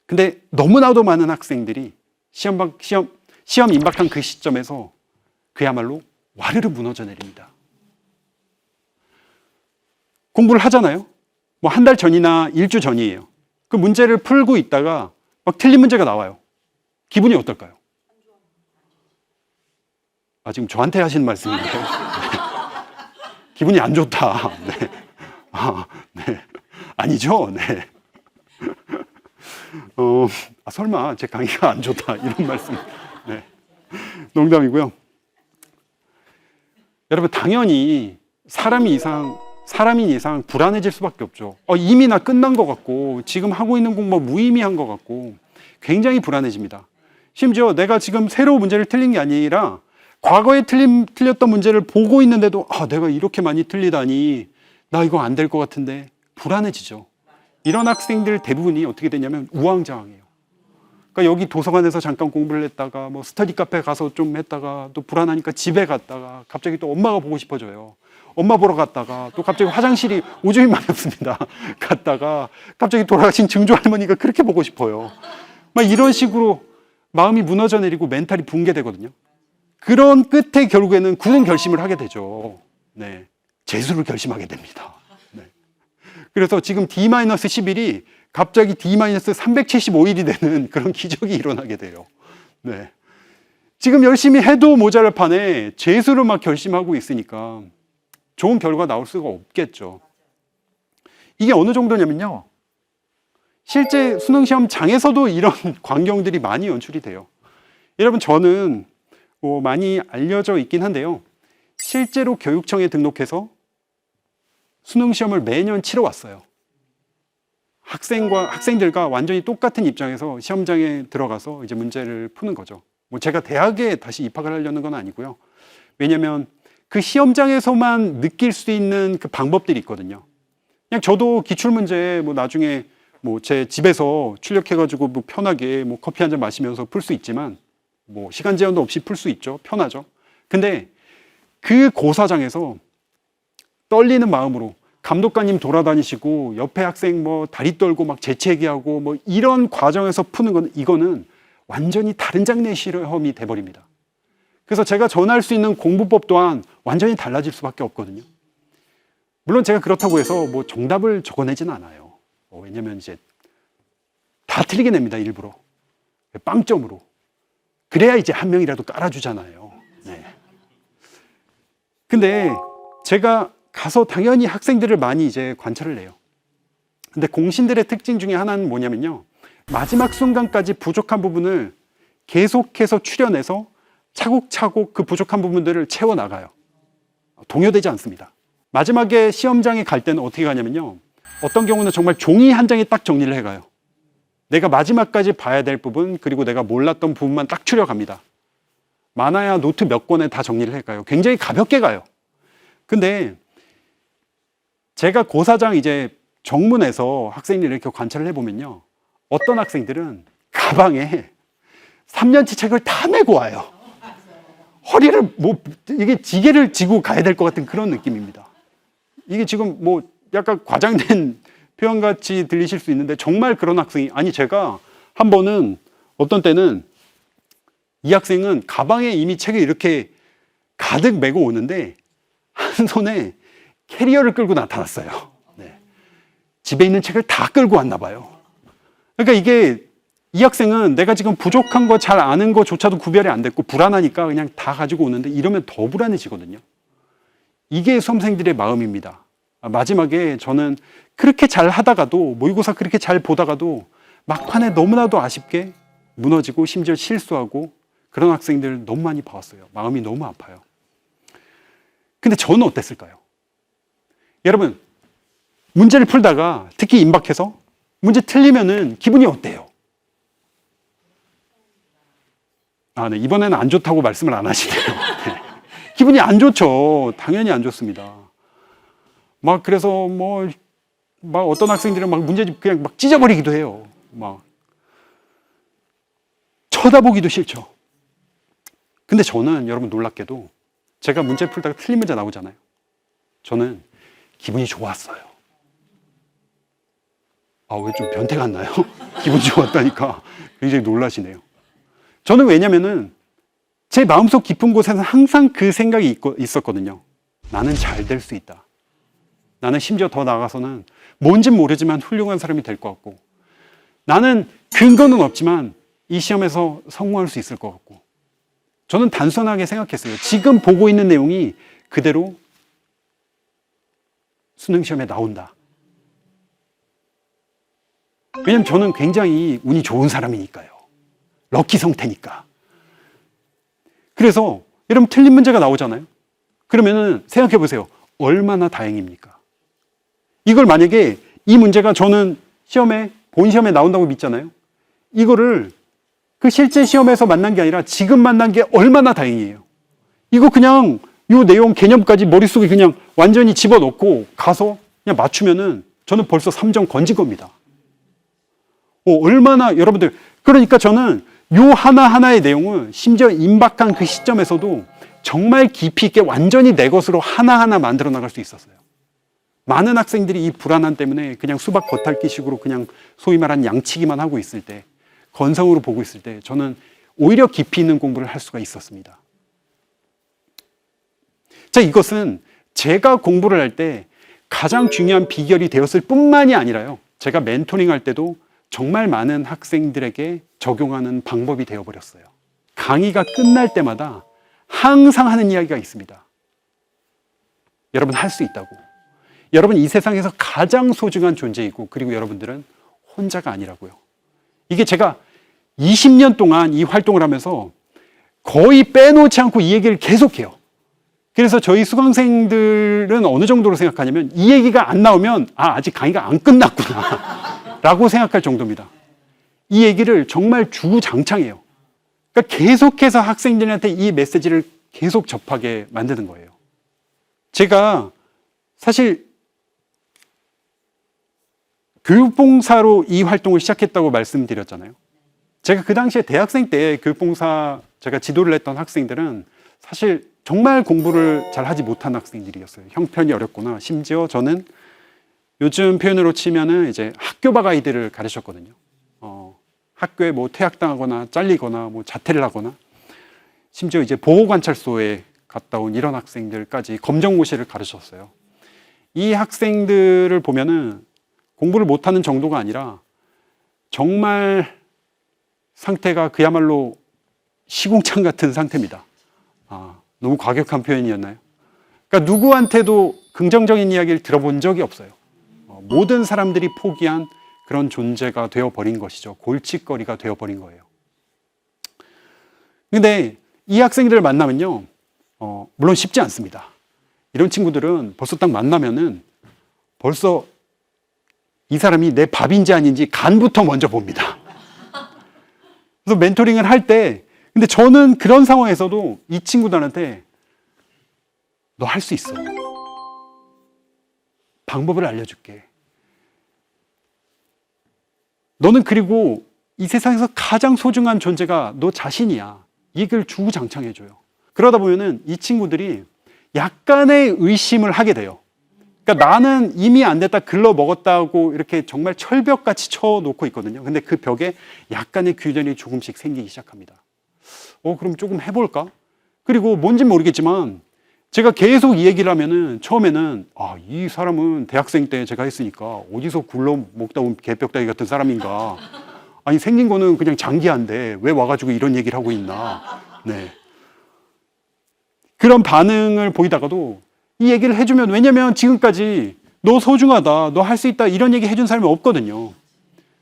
근데 너무나도 많은 학생들이 시험 임박한 그 시점에서 그야말로 와르르 무너져 내립니다. 공부를 하잖아요. 뭐 한 달 전이나 일주 전이에요. 그 문제를 풀고 있다가 막 틀린 문제가 나와요. 기분이 어떨까요? 아, 지금 저한테 하시는 말씀인가요? 네. 기분이 안 좋다. 네. 네. 아니죠? 네. 설마 제 강의가 안 좋다 이런 말씀. 네. 농담이고요. 여러분 당연히 사람인 이상 불안해질 수밖에 없죠. 이미 나 끝난 것 같고 지금 하고 있는 공부가 무의미한 것 같고 굉장히 불안해집니다. 심지어 내가 지금 새로운 문제를 틀린 게 아니라 과거에 틀렸던 문제를 보고 있는데도 내가 이렇게 많이 틀리다니 나 이거 안 될 것 같은데 불안해지죠. 이런 학생들 대부분이 어떻게 되냐면 우왕좌왕해요. 그러니까 여기 도서관에서 잠깐 공부를 했다가 뭐 스터디 카페 가서 좀 했다가 또 불안하니까 집에 갔다가 갑자기 또 엄마가 보고 싶어져요. 엄마 보러 갔다가 또 갑자기 화장실이 오줌이 많이 없습니다. 갔다가 갑자기 돌아가신 증조 할머니가 그렇게 보고 싶어요. 막 이런 식으로 마음이 무너져 내리고 멘탈이 붕괴되거든요. 그런 끝에 결국에는 굳은 결심을 하게 되죠. 네, 재수를 결심하게 됩니다. 네. 그래서 지금 D-11일이 갑자기 D-375일이 되는 그런 기적이 일어나게 돼요. 네. 지금 열심히 해도 모자랄 판에 재수를 막 결심하고 있으니까 좋은 결과 나올 수가 없겠죠. 이게 어느 정도냐면요. 실제 수능시험장에서도 이런 광경들이 많이 연출이 돼요. 여러분 저는 많이 알려져 있긴 한데요. 실제로 교육청에 등록해서 수능시험을 매년 치러 왔어요. 학생들과 완전히 똑같은 입장에서 시험장에 들어가서 이제 문제를 푸는 거죠. 제가 대학에 다시 입학을 하려는 건 아니고요. 왜냐하면 그 시험장에서만 느낄 수 있는 그 방법들이 있거든요. 그냥 저도 기출문제 나중에 제 집에서 출력해가지고 편하게 커피 한 잔 마시면서 풀 수 있지만 시간 제한도 없이 풀 수 있죠. 편하죠. 근데 그 고사장에서 떨리는 마음으로 감독관님 돌아다니시고 옆에 학생 다리 떨고 막 재채기하고 이런 과정에서 푸는 건 이거는 완전히 다른 장르의 시험이 돼버립니다. 그래서 제가 전할 수 있는 공부법 또한 완전히 달라질 수밖에 없거든요. 물론 제가 그렇다고 해서 뭐 정답을 적어내진 않아요. 왜냐면 이제 다 틀리게 냅니다, 일부러. 빵점으로. 그래야 이제 한 명이라도 깔아주잖아요. 네. 근데 제가 가서 당연히 학생들을 많이 이제 관찰을 해요. 근데 공신들의 특징 중에 하나는 뭐냐면요. 마지막 순간까지 부족한 부분을 계속해서 추려내서 차곡차곡 그 부족한 부분들을 채워나가요. 동요되지 않습니다. 마지막에 시험장에 갈 때는 어떻게 가냐면요. 어떤 경우는 정말 종이 한 장에 딱 정리를 해가요. 내가 마지막까지 봐야 될 부분, 그리고 내가 몰랐던 부분만 딱 추려갑니다. 많아야 노트 몇 권에 다 정리를 해가요. 굉장히 가볍게 가요. 근데 제가 고사장 이제 정문에서 학생들을 이렇게 관찰을 해보면요. 어떤 학생들은 가방에 3년치 책을 다 메고 와요. 허리를 이게 지게를 지고 가야 될 것 같은 그런 느낌입니다. 이게 지금 뭐 약간 과장된 표현같이 들리실 수 있는데 정말 그런 학생이, 아니 제가 한 번은 어떤 때는 이 학생은 가방에 이미 책을 이렇게 가득 메고 오는데 한 손에 캐리어를 끌고 나타났어요. 네. 집에 있는 책을 다 끌고 왔나 봐요. 그러니까 이게 이 학생은 내가 지금 부족한 거 잘 아는 거조차도 구별이 안 됐고 불안하니까 그냥 다 가지고 오는데 이러면 더 불안해지거든요. 이게 수험생들의 마음입니다. 마지막에 저는 그렇게 잘 하다가도 모의고사 그렇게 잘 보다가도 막판에 너무나도 아쉽게 무너지고 심지어 실수하고 그런 학생들 너무 많이 봐왔어요. 마음이 너무 아파요. 근데 저는 어땠을까요? 여러분, 문제를 풀다가 특히 임박해서 문제 틀리면은 기분이 어때요? 네, 이번에는 안 좋다고 말씀을 안 하시네요. 네. 기분이 안 좋죠. 당연히 안 좋습니다. 막 그래서 막 어떤 학생들은 막 문제집 그냥 막 찢어버리기도 해요. 막 쳐다보기도 싫죠. 근데 저는 여러분 놀랍게도 제가 문제 풀다가 틀린 문제 나오잖아요. 저는 기분이 좋았어요. 왜 좀 변태 같나요? 기분이 좋았다니까 굉장히 놀라시네요. 저는 왜냐면은 제 마음속 깊은 곳에는 항상 그 생각이 있었거든요. 나는 잘 될 수 있다. 나는 심지어 더 나아가서는 뭔진 모르지만 훌륭한 사람이 될 것 같고, 나는 근거는 없지만 이 시험에서 성공할 수 있을 것 같고, 저는 단순하게 생각했어요. 지금 보고 있는 내용이 그대로 수능 시험에 나온다. 왜냐면 저는 굉장히 운이 좋은 사람이니까요. 럭키 성태니까. 그래서 여러분 틀린 문제가 나오잖아요. 그러면은 생각해 보세요. 얼마나 다행입니까? 이걸 만약에 이 문제가 저는 본 시험에 나온다고 믿잖아요. 이거를 그 실제 시험에서 만난 게 아니라 지금 만난 게 얼마나 다행이에요. 이거 그냥 이 내용 개념까지 머릿속에 그냥 완전히 집어넣고 가서 그냥 맞추면은 저는 벌써 3점 건진 겁니다. 얼마나 여러분들, 그러니까 저는 요 하나하나의 내용을 심지어 임박한 그 시점에서도 정말 깊이 있게 완전히 내 것으로 하나하나 만들어 나갈 수 있었어요. 많은 학생들이 이 불안함 때문에 그냥 수박 겉핥기식으로 그냥 소위 말하는 양치기만 하고 있을 때, 건성으로 보고 있을 때 저는 오히려 깊이 있는 공부를 할 수가 있었습니다. 자, 이것은 제가 공부를 할 때 가장 중요한 비결이 되었을 뿐만이 아니라요. 제가 멘토링 할 때도 정말 많은 학생들에게 적용하는 방법이 되어버렸어요. 강의가 끝날 때마다 항상 하는 이야기가 있습니다. 여러분 할 수 있다고. 여러분 이 세상에서 가장 소중한 존재이고, 그리고 여러분들은 혼자가 아니라고요. 이게 제가 20년 동안 이 활동을 하면서 거의 빼놓지 않고 이 얘기를 계속해요. 그래서 저희 수강생들은 어느 정도로 생각하냐면 이 얘기가 안 나오면 아직 강의가 안 끝났구나 라고 생각할 정도입니다. 이 얘기를 정말 주구장창해요. 그러니까 계속해서 학생들한테 이 메시지를 계속 접하게 만드는 거예요. 제가 사실 교육봉사로 이 활동을 시작했다고 말씀드렸잖아요. 제가 그 당시에 대학생 때 교육봉사 제가 지도를 했던 학생들은 사실 정말 공부를 잘 하지 못한 학생들이었어요. 형편이 어렵거나, 심지어 저는 요즘 표현으로 치면은 이제 학교박 아이들을 가르쳤거든요. 학교에 뭐 퇴학당하거나 잘리거나 뭐 자퇴를 하거나, 심지어 이제 보호관찰소에 갔다 온 이런 학생들까지 검정고시를 가르쳤어요. 이 학생들을 보면은 공부를 못하는 정도가 아니라 정말 상태가 그야말로 시궁창 같은 상태입니다. 너무 과격한 표현이었나요? 그러니까 누구한테도 긍정적인 이야기를 들어본 적이 없어요. 모든 사람들이 포기한 그런 존재가 되어버린 것이죠. 골칫거리가 되어버린 거예요. 근데 이 학생들을 만나면요, 물론 쉽지 않습니다. 이런 친구들은 벌써 딱 만나면은 벌써 이 사람이 내 밥인지 아닌지 간부터 먼저 봅니다. 그래서 멘토링을 할 때, 근데 저는 그런 상황에서도 이 친구들한테 너 할 수 있어. 방법을 알려줄게. 너는 그리고 이 세상에서 가장 소중한 존재가 너 자신이야. 이 얘기를 주구장창 해줘요. 그러다 보면은 이 친구들이 약간의 의심을 하게 돼요. 그러니까 나는 이미 안 됐다, 글러 먹었다고 이렇게 정말 철벽같이 쳐놓고 있거든요. 근데 그 벽에 약간의 균열이 조금씩 생기기 시작합니다. 그럼 조금 해볼까? 그리고 뭔진 모르겠지만 제가 계속 이 얘기를 하면은 처음에는 이 사람은 대학생 때 제가 했으니까 어디서 굴러 먹다 온 개벽다귀 같은 사람인가. 아니 생긴 거는 그냥 장기한데 왜 와가지고 이런 얘기를 하고 있나. 네. 그런 반응을 보이다가도 이 얘기를 해주면, 왜냐면 지금까지 너 소중하다, 너 할 수 있다 이런 얘기 해준 사람이 없거든요.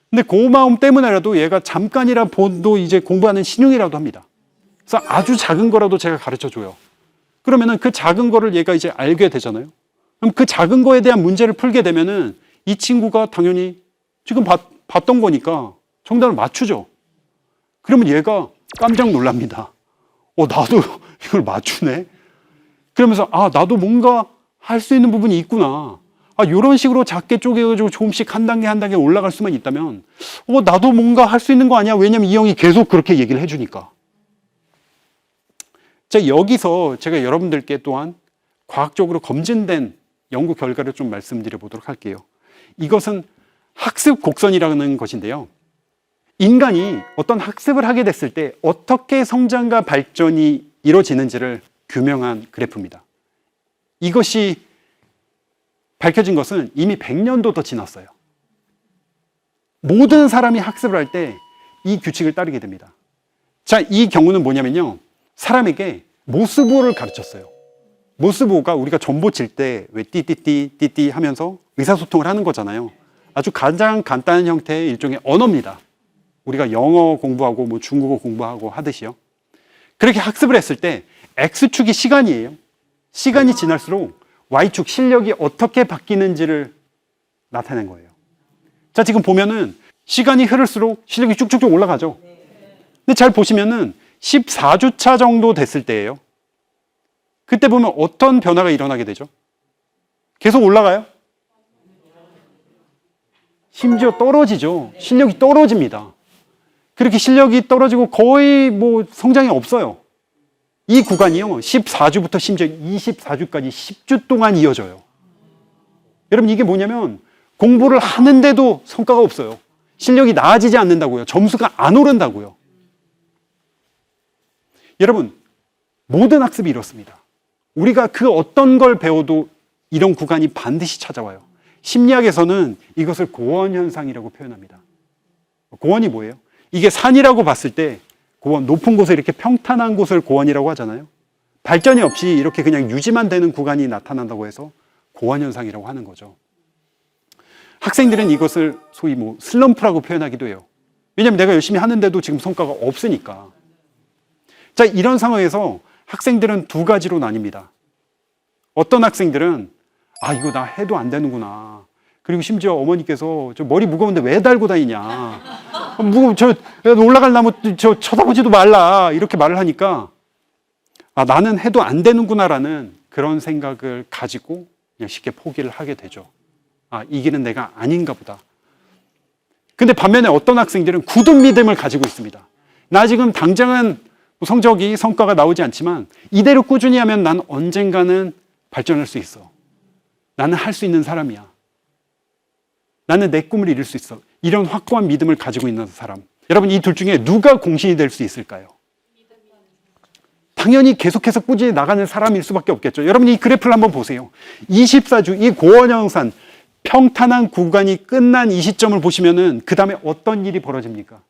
근데 그 마음 때문에라도 얘가 잠깐이라도 이제 공부하는 신용이라도 합니다. 그래서 아주 작은 거라도 제가 가르쳐 줘요. 그러면은 그 작은 거를 얘가 이제 알게 되잖아요. 그럼 그 작은 거에 대한 문제를 풀게 되면은 이 친구가 당연히 지금 봤던 거니까 정답을 맞추죠. 그러면 얘가 깜짝 놀랍니다. 나도 이걸 맞추네? 그러면서 나도 뭔가 할 수 있는 부분이 있구나. 이런 식으로 작게 쪼개가지고 조금씩 한 단계 한 단계 올라갈 수만 있다면 나도 뭔가 할 수 있는 거 아니야? 왜냐면 이 형이 계속 그렇게 얘기를 해주니까. 자, 여기서 제가 여러분들께 또한 과학적으로 검증된 연구 결과를 좀 말씀드려 보도록 할게요. 이것은 학습 곡선이라는 것인데요. 인간이 어떤 학습을 하게 됐을 때 어떻게 성장과 발전이 이루어지는지를 규명한 그래프입니다. 이것이 밝혀진 것은 이미 100년도 더 지났어요. 모든 사람이 학습을 할 때 이 규칙을 따르게 됩니다. 자, 이 경우는 뭐냐면요. 사람에게 모스보를 가르쳤어요. 모스보가 우리가 전보 칠 때 왜 띠띠띠 하면서 의사소통을 하는 거잖아요. 아주 가장 간단한 형태의 일종의 언어입니다. 우리가 영어 공부하고 뭐 중국어 공부하고 하듯이요. 그렇게 학습을 했을 때 X축이 시간이에요. 시간이 지날수록 Y축 실력이 어떻게 바뀌는지를 나타낸 거예요. 자, 지금 보면은 시간이 흐를수록 실력이 쭉쭉쭉 올라가죠. 근데 잘 보시면은 14주차 정도 됐을 때예요. 그때 보면 어떤 변화가 일어나게 되죠? 계속 올라가요? 심지어 떨어지죠. 실력이 떨어집니다. 그렇게 실력이 떨어지고 거의 뭐 성장이 없어요. 이 구간이요, 14주부터 심지어 24주까지 10주 동안 이어져요. 여러분, 이게 뭐냐면 공부를 하는데도 성과가 없어요. 실력이 나아지지 않는다고요. 점수가 안 오른다고요. 여러분, 모든 학습이 이렇습니다. 우리가 그 어떤 걸 배워도 이런 구간이 반드시 찾아와요. 심리학에서는 이것을 고원현상이라고 표현합니다. 고원이 뭐예요? 이게 산이라고 봤을 때 고원, 높은 곳에 이렇게 평탄한 곳을 고원이라고 하잖아요. 발전이 없이 이렇게 그냥 유지만 되는 구간이 나타난다고 해서 고원현상이라고 하는 거죠. 학생들은 이것을 소위 뭐 슬럼프라고 표현하기도 해요. 왜냐하면 내가 열심히 하는데도 지금 성과가 없으니까. 자, 이런 상황에서 학생들은 두 가지로 나뉩니다. 어떤 학생들은 이거 나 해도 안 되는구나. 그리고 심지어 어머니께서 저 머리 무거운데 왜 달고 다니냐. 저 올라갈 나무 저 쳐다보지도 말라. 이렇게 말을 하니까 나는 해도 안 되는구나라는 그런 생각을 가지고 그냥 쉽게 포기를 하게 되죠. 이 길은 내가 아닌가 보다. 근데 반면에 어떤 학생들은 굳은 믿음을 가지고 있습니다. 나 지금 당장은 성과가 나오지 않지만 이대로 꾸준히 하면 난 언젠가는 발전할 수 있어. 나는 할 수 있는 사람이야. 나는 내 꿈을 이룰 수 있어. 이런 확고한 믿음을 가지고 있는 사람. 여러분, 이 둘 중에 누가 공신이 될 수 있을까요? 당연히 계속해서 꾸준히 나가는 사람일 수밖에 없겠죠. 여러분 이 그래프를 한번 보세요. 24주 이 고원영산 평탄한 구간이 끝난 이 시점을 보시면은 그 다음에 어떤 일이 벌어집니까?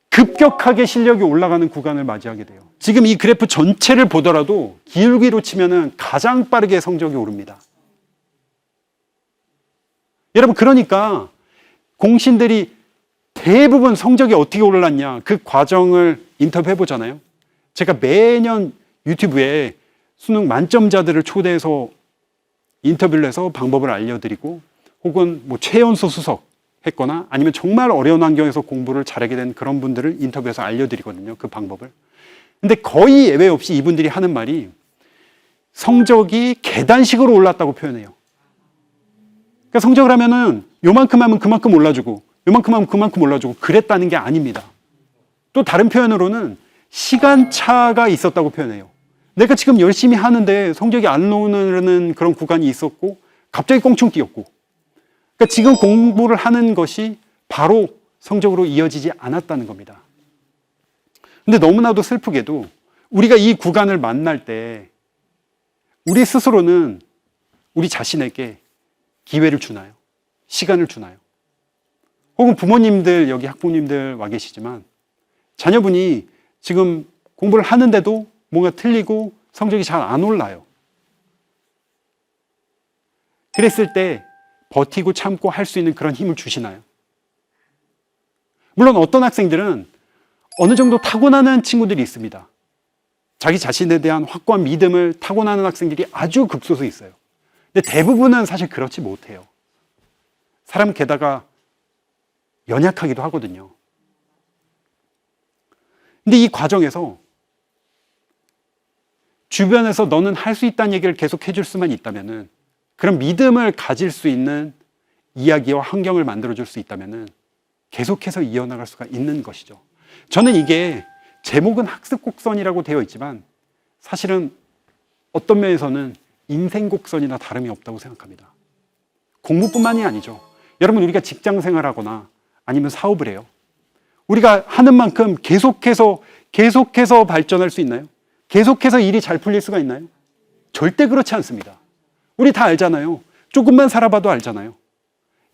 급격하게 실력이 올라가는 구간을 맞이하게 돼요. 지금 이 그래프 전체를 보더라도 기울기로 치면은 가장 빠르게 성적이 오릅니다. 여러분 그러니까 공신들이 대부분 성적이 어떻게 올랐냐 그 과정을 인터뷰해 보잖아요. 제가 매년 유튜브에 수능 만점자들을 초대해서 인터뷰를 해서 방법을 알려드리고 혹은 뭐 최연소 수석 했거나 아니면 정말 어려운 환경에서 공부를 잘하게 된 그런 분들을 인터뷰해서 알려드리거든요. 그 방법을. 근데 거의 예외 없이 이분들이 하는 말이 성적이 계단식으로 올랐다고 표현해요. 그러니까 성적을 하면은 요만큼 하면 그만큼 올라주고 요만큼 하면 그만큼 올라주고 그랬다는 게 아닙니다. 또 다른 표현으로는 시간차가 있었다고 표현해요. 내가 지금 열심히 하는데 성적이 안 오르는 그런 구간이 있었고 갑자기 껑충 뛰었고 그러니까 지금 공부를 하는 것이 바로 성적으로 이어지지 않았다는 겁니다. 근데 너무나도 슬프게도 우리가 이 구간을 만날 때 우리 스스로는 우리 자신에게 기회를 주나요? 시간을 주나요? 혹은 부모님들, 여기 학부모님들 와 계시지만 자녀분이 지금 공부를 하는데도 뭔가 틀리고 성적이 잘 안 올라요. 그랬을 때 버티고 참고 할 수 있는 그런 힘을 주시나요? 물론 어떤 학생들은 어느 정도 타고나는 친구들이 있습니다. 자기 자신에 대한 확고한 믿음을 타고나는 학생들이 아주 극소수 있어요. 근데 대부분은 사실 그렇지 못해요. 사람 게다가 연약하기도 하거든요. 근데 이 과정에서 주변에서 너는 할 수 있다는 얘기를 계속 해줄 수만 있다면은 그런 믿음을 가질 수 있는 이야기와 환경을 만들어줄 수 있다면은 계속해서 이어나갈 수가 있는 것이죠. 저는 이게 제목은 학습 곡선이라고 되어 있지만 사실은 어떤 면에서는 인생 곡선이나 다름이 없다고 생각합니다. 공부뿐만이 아니죠. 여러분 우리가 직장 생활하거나 아니면 사업을 해요. 우리가 하는 만큼 계속해서 발전할 수 있나요? 계속해서 일이 잘 풀릴 수가 있나요? 절대 그렇지 않습니다. 우리 다 알잖아요. 조금만 살아봐도 알잖아요.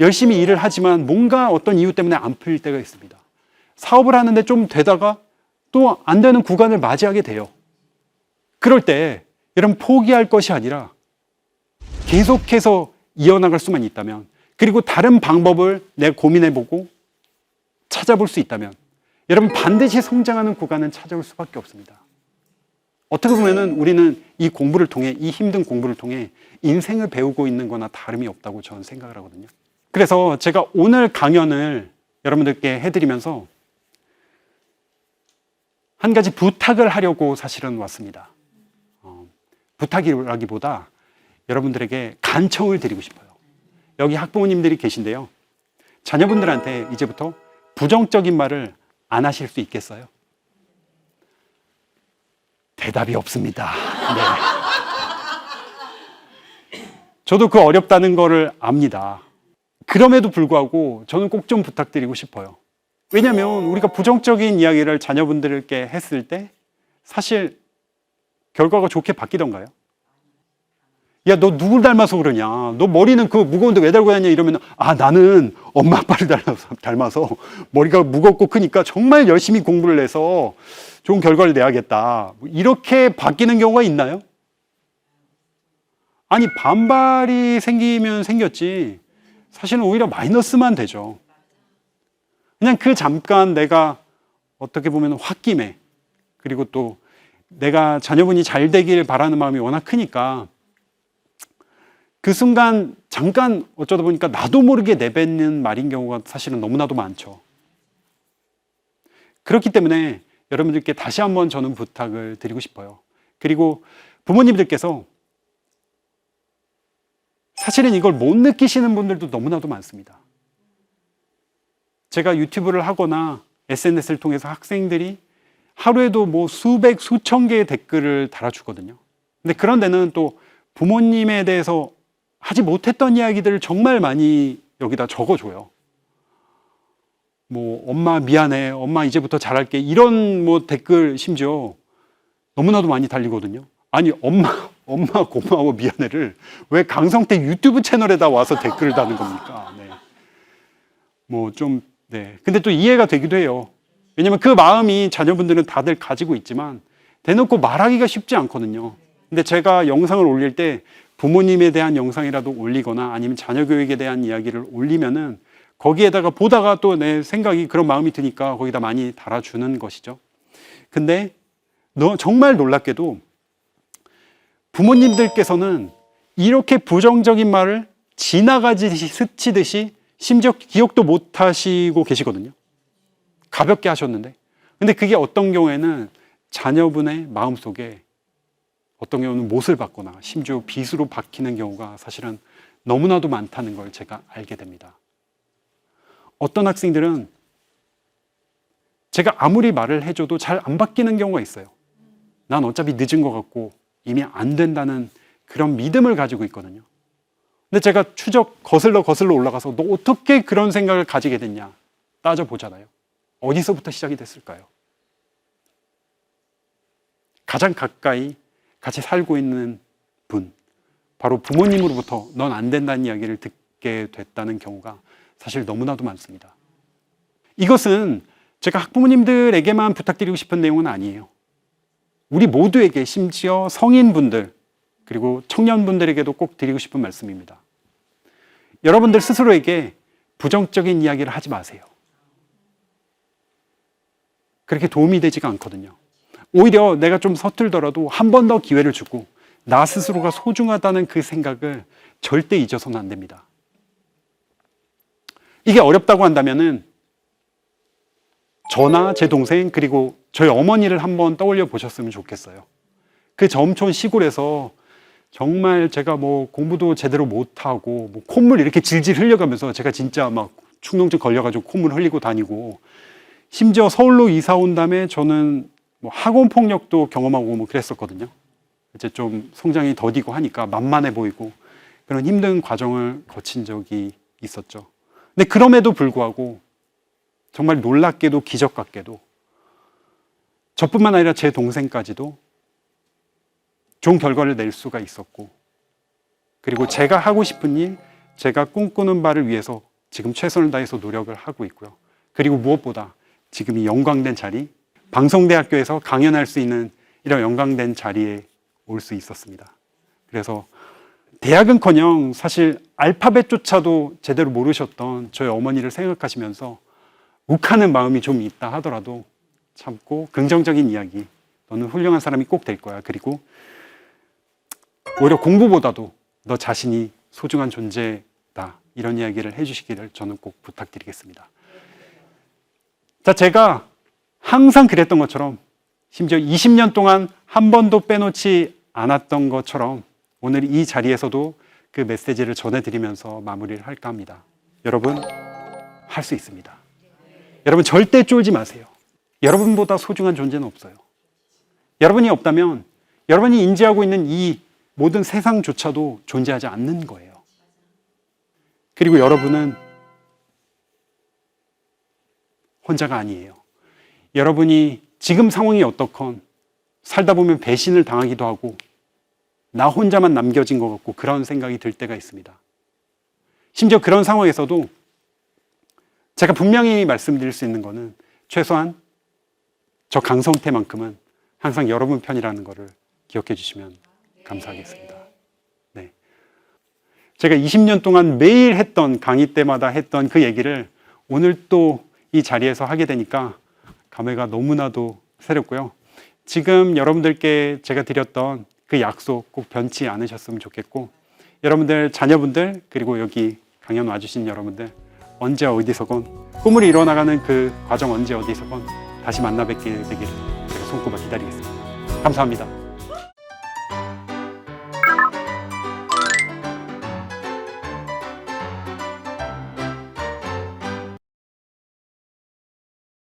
열심히 일을 하지만 뭔가 어떤 이유 때문에 안 풀릴 때가 있습니다. 사업을 하는데 좀 되다가 또 안 되는 구간을 맞이하게 돼요. 그럴 때 여러분 포기할 것이 아니라 계속해서 이어나갈 수만 있다면 그리고 다른 방법을 내가 고민해보고 찾아볼 수 있다면 여러분 반드시 성장하는 구간은 찾아올 수밖에 없습니다. 어떻게 보면은 우리는 이 공부를 통해 이 힘든 공부를 통해 인생을 배우고 있는 거나 다름이 없다고 저는 생각을 하거든요. 그래서 제가 오늘 강연을 여러분들께 해드리면서 한 가지 부탁을 하려고 사실은 왔습니다. 부탁이라기보다 여러분들에게 간청을 드리고 싶어요. 여기 학부모님들이 계신데요. 자녀분들한테 이제부터 부정적인 말을 안 하실 수 있겠어요? 대답이 없습니다. 네. 저도 그 어렵다는 거를 압니다. 그럼에도 불구하고 저는 꼭 좀 부탁드리고 싶어요. 왜냐하면 우리가 부정적인 이야기를 자녀분들께 했을 때 사실 결과가 좋게 바뀌던가요? 야, 너 누굴 닮아서 그러냐? 너 머리는 그 무거운데 왜 달고 다냐? 이러면 나는 엄마 아빠를 닮아서 머리가 무겁고 크니까 정말 열심히 공부를 해서 좋은 결과를 내야겠다. 이렇게 바뀌는 경우가 있나요? 아니, 반발이 생기면 생겼지 사실은 오히려 마이너스만 되죠. 그냥 그 잠깐 내가 어떻게 보면 홧김에 그리고 또 내가 자녀분이 잘 되길 바라는 마음이 워낙 크니까 그 순간 잠깐 어쩌다 보니까 나도 모르게 내뱉는 말인 경우가 사실은 너무나도 많죠. 그렇기 때문에 여러분들께 다시 한번 저는 부탁을 드리고 싶어요. 그리고 부모님들께서 사실은 이걸 못 느끼시는 분들도 너무나도 많습니다. 제가 유튜브를 하거나 SNS를 통해서 학생들이 하루에도 뭐 수백, 수천 개의 댓글을 달아주거든요. 근데 그런 데는 또 부모님에 대해서 하지 못했던 이야기들을 정말 많이 여기다 적어줘요. 뭐 엄마 미안해, 엄마 이제부터 잘할게 이런 뭐 댓글 심지어 너무나도 많이 달리거든요. 아니 엄마 고마워 미안해를 왜 강성태 유튜브 채널에다 와서 댓글을 다는 겁니까? 네. 뭐 좀 네. 근데 또 이해가 되기도 해요. 왜냐면 그 마음이 자녀분들은 다들 가지고 있지만 대놓고 말하기가 쉽지 않거든요. 근데 제가 영상을 올릴 때 부모님에 대한 영상이라도 올리거나 아니면 자녀 교육에 대한 이야기를 올리면은 거기에다가 보다가 또 내 생각이 그런 마음이 드니까 거기다 많이 달아주는 것이죠. 근데 정말 놀랍게도 부모님들께서는 이렇게 부정적인 말을 지나가듯이 스치듯이 심지어 기억도 못 하시고 계시거든요. 가볍게 하셨는데. 근데 그게 어떤 경우에는 자녀분의 마음속에 어떤 경우는 못을 받거나 심지어 빚으로 박히는 경우가 사실은 너무나도 많다는 걸 제가 알게 됩니다. 어떤 학생들은 제가 아무리 말을 해줘도 잘 안 바뀌는 경우가 있어요. 난 어차피 늦은 것 같고 이미 안 된다는 그런 믿음을 가지고 있거든요. 근데 제가 추적 거슬러 올라가서 너 어떻게 그런 생각을 가지게 됐냐 따져보잖아요. 어디서부터 시작이 됐을까요? 가장 가까이 같이 살고 있는 분, 바로 부모님으로부터 넌 안 된다는 이야기를 듣게 됐다는 경우가 사실 너무나도 많습니다. 이것은 제가 학부모님들에게만 부탁드리고 싶은 내용은 아니에요. 우리 모두에게, 심지어 성인분들 그리고 청년분들에게도 꼭 드리고 싶은 말씀입니다. 여러분들 스스로에게 부정적인 이야기를 하지 마세요. 그렇게 도움이 되지가 않거든요. 오히려 내가 좀 서툴더라도 한 번 더 기회를 주고 나 스스로가 소중하다는 그 생각을 절대 잊어서는 안 됩니다. 이게 어렵다고 한다면은 저나 제 동생 그리고 저희 어머니를 한번 떠올려 보셨으면 좋겠어요. 그 점촌 시골에서 정말 제가 뭐 공부도 제대로 못하고 뭐 콧물 이렇게 질질 흘려가면서 제가 진짜 막 축농증 걸려가지고 콧물 흘리고 다니고, 심지어 서울로 이사 온 다음에 저는 뭐 학원 폭력도 경험하고 뭐 그랬었거든요. 이제 좀 성장이 더디고 하니까 만만해 보이고 그런 힘든 과정을 거친 적이 있었죠. 근데 그럼에도 불구하고 정말 놀랍게도 기적 같게도 저뿐만 아니라 제 동생까지도 좋은 결과를 낼 수가 있었고, 그리고 제가 하고 싶은 일, 제가 꿈꾸는 바를 위해서 지금 최선을 다해서 노력을 하고 있고요. 그리고 무엇보다 지금 이 영광된 자리, 방송대학교에서 강연할 수 있는 이런 영광된 자리에 올 수 있었습니다. 그래서 대학은커녕 사실 알파벳조차도 제대로 모르셨던 저희 어머니를 생각하시면서 욱하는 마음이 좀 있다 하더라도 참고 긍정적인 이야기, 너는 훌륭한 사람이 꼭 될 거야. 그리고 오히려 공부보다도 너 자신이 소중한 존재다. 이런 이야기를 해주시기를 저는 꼭 부탁드리겠습니다. 자, 제가 항상 그랬던 것처럼 심지어 20년 동안 한 번도 빼놓지 않았던 것처럼 오늘 이 자리에서도 그 메시지를 전해드리면서 마무리를 할까 합니다. 여러분, 할 수 있습니다. 여러분 절대 쫄지 마세요. 여러분보다 소중한 존재는 없어요. 여러분이 없다면 여러분이 인지하고 있는 이 모든 세상조차도 존재하지 않는 거예요. 그리고 여러분은 혼자가 아니에요. 여러분이 지금 상황이 어떻건 살다 보면 배신을 당하기도 하고 나 혼자만 남겨진 것 같고 그런 생각이 들 때가 있습니다. 심지어 그런 상황에서도 제가 분명히 말씀드릴 수 있는 거는 최소한 저 강성태만큼은 항상 여러분 편이라는 것을 기억해 주시면 감사하겠습니다. 네. 제가 20년 동안 매일 했던, 강의 때마다 했던 그 얘기를 오늘 또 이 자리에서 하게 되니까 감회가 너무나도 새롭고요. 지금 여러분들께 제가 드렸던 그 약속 꼭 변치 않으셨으면 좋겠고, 여러분들 자녀분들 그리고 여기 강연 와주신 여러분들 언제 어디서건 꿈을 이뤄나가는 그 과정 언제 어디서건 다시 만나 뵙게 되기를 제가 손꼽아 기다리겠습니다. 감사합니다.